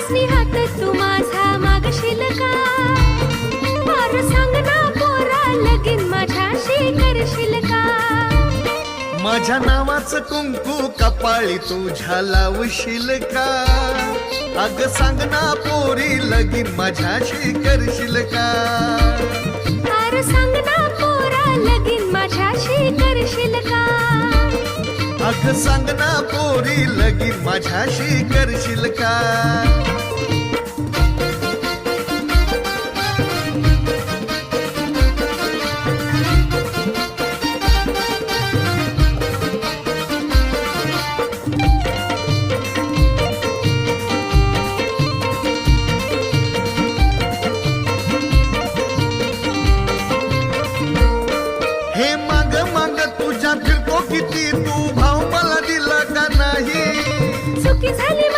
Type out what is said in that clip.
स्नेहात तू माझा मागशील का? फार सांग ना पोरा लगीन माझ्याशी करशील का? माझ्या नावाचं कुंकू कपाळी तुझ्या लावशील का? अग सांग ना पोरी लगीन माझ्याशी करशील का? फार सांग ना पोरा लगीन माझ्याशी करशील का? अग सांग ना पोरी लगीन माझ्याशी करशील का? हे माग माग तुझ्या फिरतो किती, तू भाव मला दिला का नाही? चुकी झाली